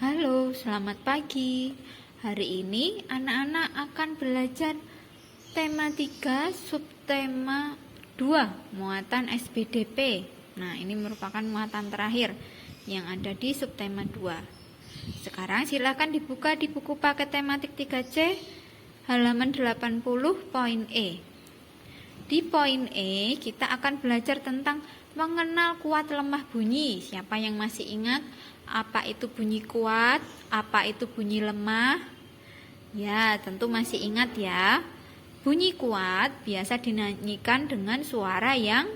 Halo, selamat pagi. Hari ini anak-anak akan belajar tema 3 subtema 2 muatan SPDP. Nah, ini merupakan muatan terakhir yang ada di subtema 2. Sekarang silakan dibuka di buku paket tematik 3C halaman 80 poin E. Di poin E kita akan belajar tentang mengenal kuat lemah bunyi. Siapa yang masih ingat apa itu bunyi kuat, apa itu bunyi lemah? Ya, tentu masih ingat ya. Bunyi kuat biasa dinyanyikan dengan suara yang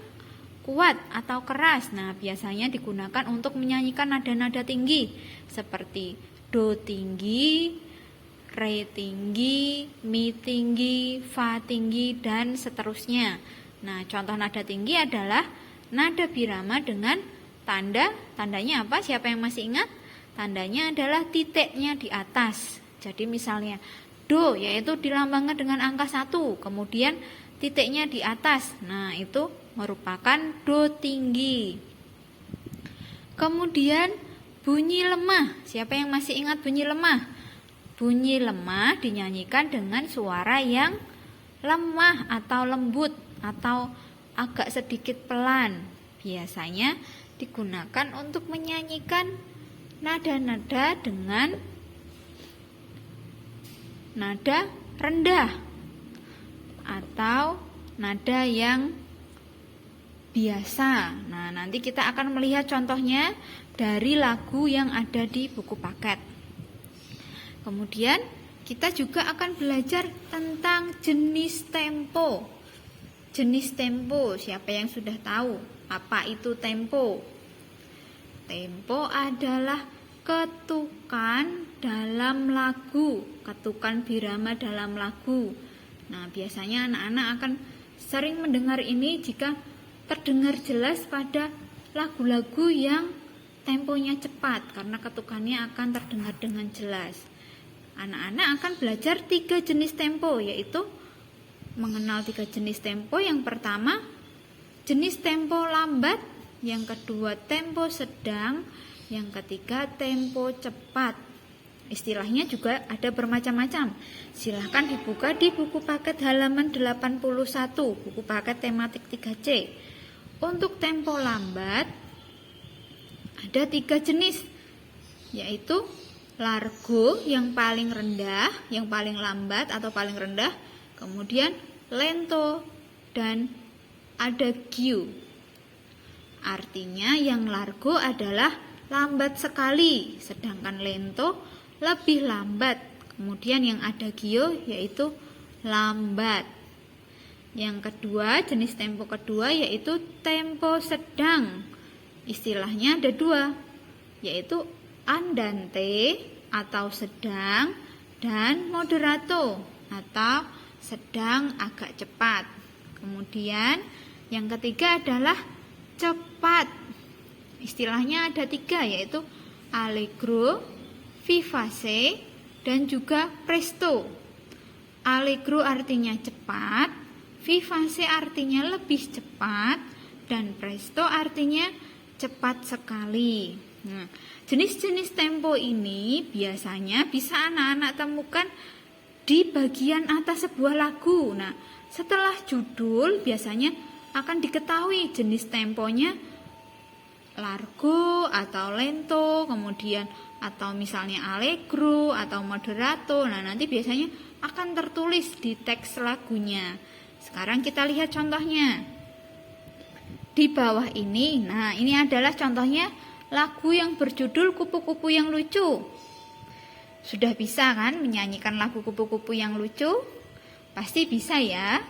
kuat atau keras. Nah, biasanya digunakan untuk menyanyikan nada-nada tinggi seperti do tinggi, re tinggi, mi tinggi, fa tinggi, dan seterusnya. Nah, contoh nada tinggi adalah nada birama dengan tandanya apa? Siapa yang masih ingat? Tandanya adalah titiknya di atas. Jadi misalnya do yaitu dilambangkan dengan angka 1, kemudian titiknya di atas. Nah, itu merupakan do tinggi. Kemudian bunyi lemah. Siapa yang masih ingat bunyi lemah? Bunyi lemah dinyanyikan dengan suara yang lemah atau lembut atau agak sedikit pelan. Biasanya digunakan untuk menyanyikan nada-nada dengan nada rendah atau nada yang biasa. Nah, nanti kita akan melihat contohnya dari lagu yang ada di buku paket. Kemudian kita juga akan belajar tentang jenis tempo. Jenis tempo, siapa yang sudah tahu apa itu tempo? Tempo adalah ketukan dalam lagu, ketukan birama dalam lagu. Nah, biasanya anak-anak akan sering mendengar ini jika terdengar jelas pada lagu-lagu yang temponya cepat, karena ketukannya akan terdengar dengan jelas. Anak-anak akan belajar 3 jenis tempo, yaitu mengenal 3 jenis tempo. Yang pertama, jenis tempo lambat. Yang kedua, tempo sedang. Yang ketiga, tempo cepat. Istilahnya juga ada bermacam-macam. Silahkan dibuka di buku paket halaman 81, buku paket tematik 3C. Untuk tempo lambat, ada 3 jenis, yaitu largo yang paling rendah, yang paling lambat atau paling rendah, kemudian lento, dan adagio. Artinya yang largo adalah lambat sekali, sedangkan lento lebih lambat. Kemudian yang adagio yaitu lambat. Yang kedua, jenis tempo kedua yaitu tempo sedang. Istilahnya ada 2, yaitu andante atau sedang dan moderato atau sedang agak cepat. Kemudian yang ketiga adalah cepat. Istilahnya ada 3, yaitu allegro, vivace, dan juga presto. Allegro artinya cepat, vivace artinya lebih cepat, dan presto artinya cepat sekali. Nah, jenis-jenis tempo ini biasanya bisa anak-anak temukan di bagian atas sebuah lagu. Nah, setelah judul biasanya akan diketahui jenis temponya largo atau lento, kemudian atau misalnya allegro atau moderato. Nah, nanti biasanya akan tertulis di teks lagunya. Sekarang kita lihat contohnya. Di bawah ini, nah ini adalah contohnya lagu yang berjudul Kupu-kupu yang lucu. Sudah bisa kan menyanyikan lagu kupu-kupu yang lucu? Pasti bisa ya.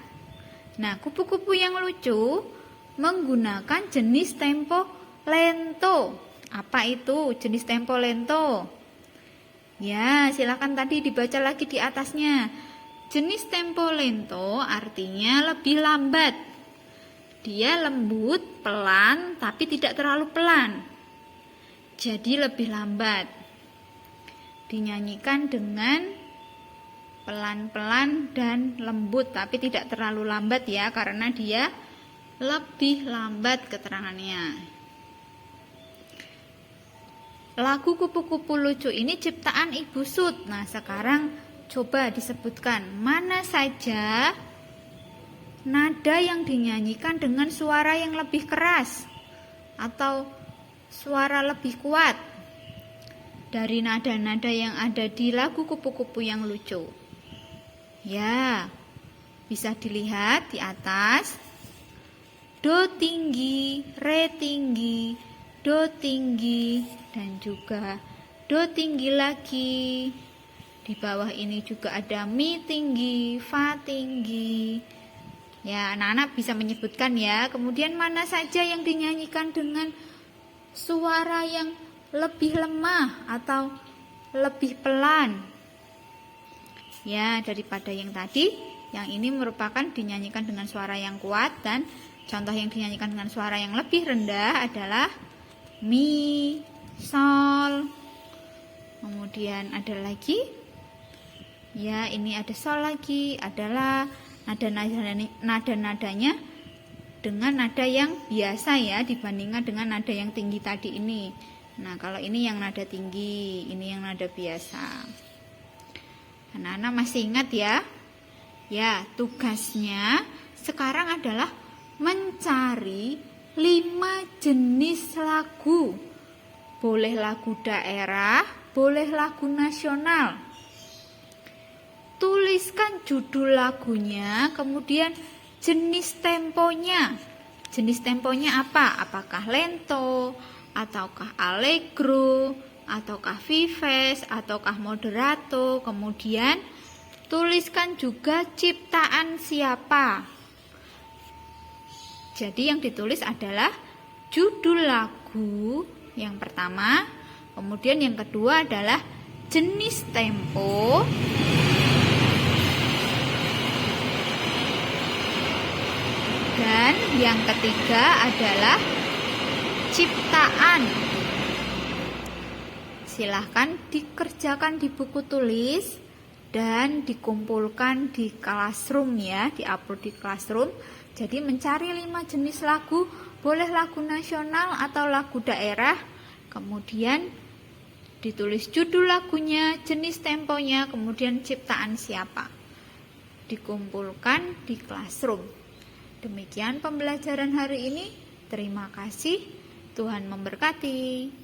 Nah, kupu-kupu yang lucu menggunakan jenis tempo lento. Apa itu jenis tempo lento? Ya, silakan tadi dibaca lagi di atasnya. Jenis tempo lento artinya lebih lambat. Dia lembut, pelan, tapi tidak terlalu pelan. Jadi lebih lambat. Dinyanyikan dengan pelan-pelan dan lembut, tapi tidak terlalu lambat ya, karena dia lebih lambat keterangannya. lagu Kupu-Kupu Lucu ini ciptaan Ibu Sud. Nah, sekarang coba disebutkan mana saja nada yang dinyanyikan dengan suara yang lebih keras atau suara lebih kuat dari nada-nada yang ada di lagu Kupu-Kupu yang lucu. Ya, bisa dilihat di atas. Do tinggi, re tinggi, do tinggi, dan juga do tinggi lagi. Di bawah ini juga ada mi tinggi, fa tinggi. Ya, anak-anak bisa menyebutkan ya. Kemudian mana saja yang dinyanyikan dengan suara yang lebih lemah atau lebih pelan. Ya, daripada yang tadi, yang ini merupakan dinyanyikan dengan suara yang kuat, dan contoh yang dinyanyikan dengan suara yang lebih rendah adalah mi, sol. Kemudian ada lagi. Ya, ini ada sol lagi, adalah nada-nadanya dengan nada yang biasa ya dibandingkan dengan nada yang tinggi tadi ini. Nah, kalau ini yang nada tinggi, ini yang nada biasa. Anak-anak masih ingat ya? Ya, tugasnya sekarang adalah mencari 5 jenis lagu. Boleh lagu daerah, boleh lagu nasional. Tuliskan judul lagunya, kemudian jenis temponya. Jenis temponya apa? Apakah lento, ataukah allegro, ataukah vives, ataukah moderato. Kemudian tuliskan juga ciptaan siapa. Jadi yang ditulis adalah judul lagu yang pertama, kemudian yang kedua adalah jenis tempo, dan yang ketiga adalah ciptaan. Silahkan dikerjakan di buku tulis dan dikumpulkan di classroom ya, diupload di classroom. Jadi mencari 5 jenis lagu, boleh lagu nasional atau lagu daerah. Kemudian ditulis judul lagunya, jenis temponya, kemudian ciptaan siapa. Dikumpulkan di classroom. Demikian pembelajaran hari ini. Terima kasih. Tuhan memberkati.